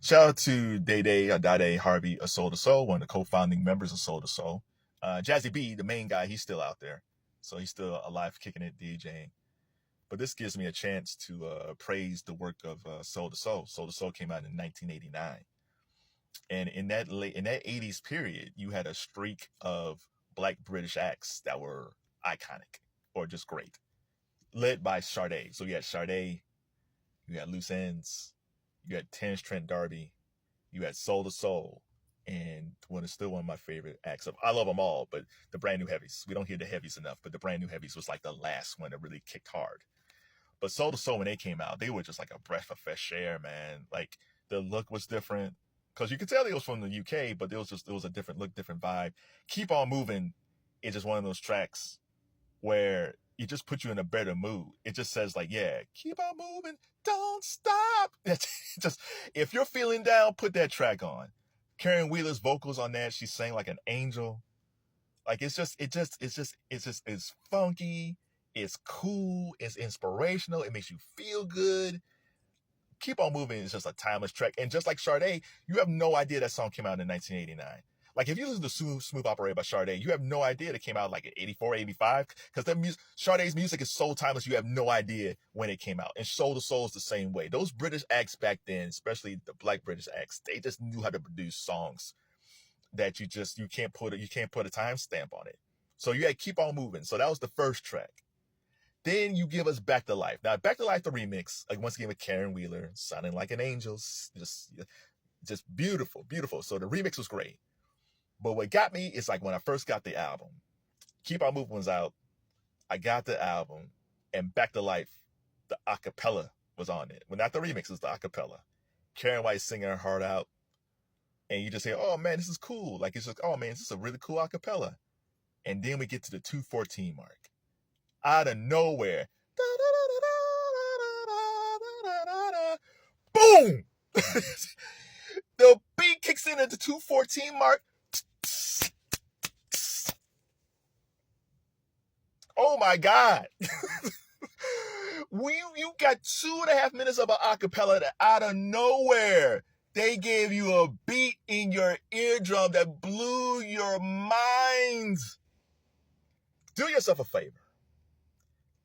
Shout out to Daddae Harvey of Soul to Soul, one of the co-founding members of Soul to Soul. Jazzie B, the main guy, he's still out there. So he's still alive, kicking it, DJing. But this gives me a chance to praise the work of Soul to Soul. Soul to Soul came out in 1989. And in that 80s period, you had a streak of Black British acts that were iconic or just great, led by Sade. So you had Sade, you had Loose Ends, you had Terence, Trent, D'Arby, you had Soul to Soul, and one is still one of my favorite acts. I love them all, but the brand new Heavies. We don't hear the Heavies enough, but the brand new Heavies was like the last one that really kicked hard. But Soul to Soul, when they came out, they were just like a breath of fresh air, man. Like the look was different, because you could tell it was from the UK, but it was a different look, different vibe. Keep On Moving is just one of those tracks where it just puts you in a better mood. It just says like, yeah, keep on moving, don't stop. It's just, if you're feeling down, put that track on. Karen Wheeler's vocals on that, she sang like an angel. Like it's funky, it's cool, it's inspirational, it makes you feel good. Keep On Moving is just a timeless track. And just like Sade, you have no idea that song came out in 1989. Like if you listen to Smooth Operator by Sade, you have no idea it came out like in 84, 85. Because Sade's music is so timeless, you have no idea when it came out. And Soul to Soul is the same way. Those British acts back then, especially the Black British acts, they just knew how to produce songs that you can't put a timestamp on it. So you had Keep On Moving. So that was the first track. Then you give us Back to Life. Now, Back to Life, the remix, like once again with Karen Wheeler, sounding like an angel, just beautiful, beautiful. So the remix was great. But what got me is like when I first got the album, Keep On Moving was out. I got the album, and Back to Life, the acapella was on it. Well, not the remix, it's the acapella. Karen White singing her heart out. And you just say, oh man, this is cool. Like it's just, oh man, this is a really cool acapella. And then we get to the 2:14 mark. Out of nowhere, boom! The beat kicks in at the 2:14 mark. Oh my God. You got 2.5 minutes of an acapella that out of nowhere, they gave you a beat in your eardrum that blew your mind. Do yourself a favor.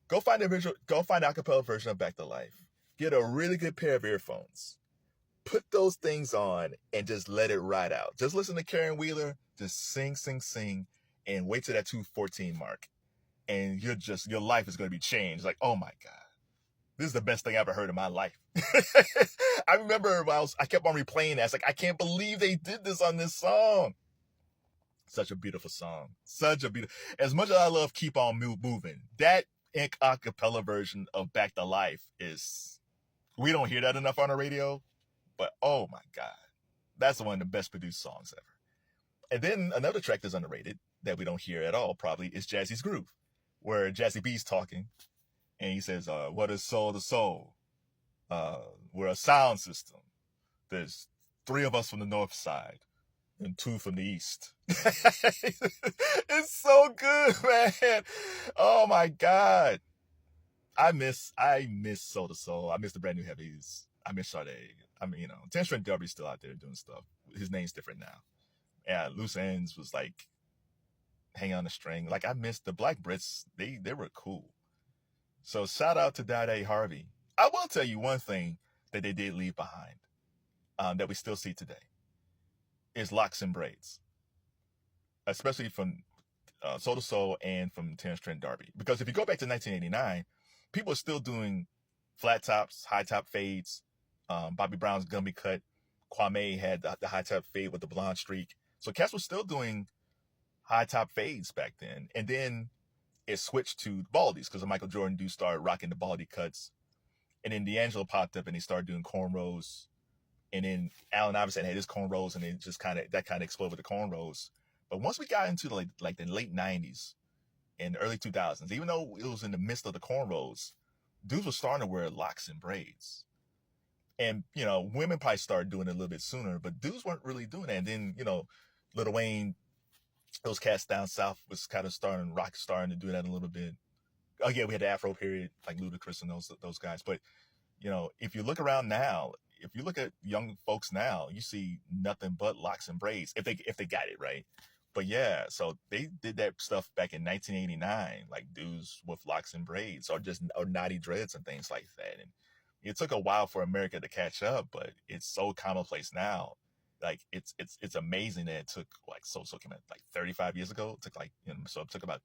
Go find the acapella version of Back to Life. Get a really good pair of earphones. Put those things on and just let it ride out. Just listen to Karen Wheeler. Just sing, and wait till that 2:14 mark. And your life is going to be changed. Like, oh my God, this is the best thing I ever heard in my life. I remember I kept on replaying that. It's like, I can't believe they did this on this song. Such a beautiful song. As much as I love Keep On Moving, that acapella version of Back to Life we don't hear that enough on the radio, but oh my God, that's one of the best produced songs ever. And then another track that's underrated that we don't hear at all probably is Jazzie's Groove, where Jazzie B's talking and he says, what is soul to soul? We're a sound system. There's 3 of us from the north side and 2 from the east. It's so good, man. Oh my God. I miss Soul to Soul. I miss the brand new Heavies. I miss Sade. I mean, Terence, Trent, D'Arby's still out there doing stuff. His name's different now. Yeah, Loose Ends was like hanging on a string. Like I miss the Black Brits. They were cool. So shout out to Daddae Harvey. I will tell you one thing that they did leave behind, that we still see today, is locs and braids, especially from Soul to Soul and from Terence, Trent, D'Arby. Because if you go back to 1989, people are still doing flat tops, high top fades. Bobby Brown's Gumby cut. Kwame had the high top fade with the blonde streak. So cats was still doing high top fades back then. And then it switched to baldies because Michael Jordan started rocking the baldy cuts. And then D'Angelo popped up and he started doing cornrows. And then Allen Iverson had his cornrows, and it just kind of exploded with the cornrows. But once we got into like the late 90s and early 2000s, even though it was in the midst of the cornrows, dudes were starting to wear locs and braids. And, women probably started doing it a little bit sooner, but dudes weren't really doing that. And then, Lil Wayne, those cats down south was kind of starting to do that a little bit. Oh yeah, we had the Afro period, like Ludacris and those guys. But, if you look around now, if you look at young folks now, you see nothing but locks and braids if they got it right. But yeah, so they did that stuff back in 1989, like dudes with locks and braids, or naughty dreads and things like that. And it took a while for America to catch up, but it's so commonplace now. Like it's amazing that it took like so came out like 35 years ago. It took like, so it took about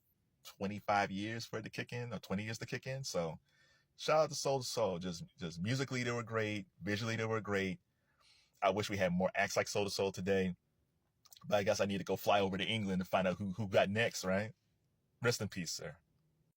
25 years for it to kick in, or 20 years to kick in. So shout out to Soul to Soul. Just musically they were great, visually they were great. I wish we had more acts like Soul to Soul today, but I guess I need to go fly over to England to find out who got next, right? Rest in peace, sir.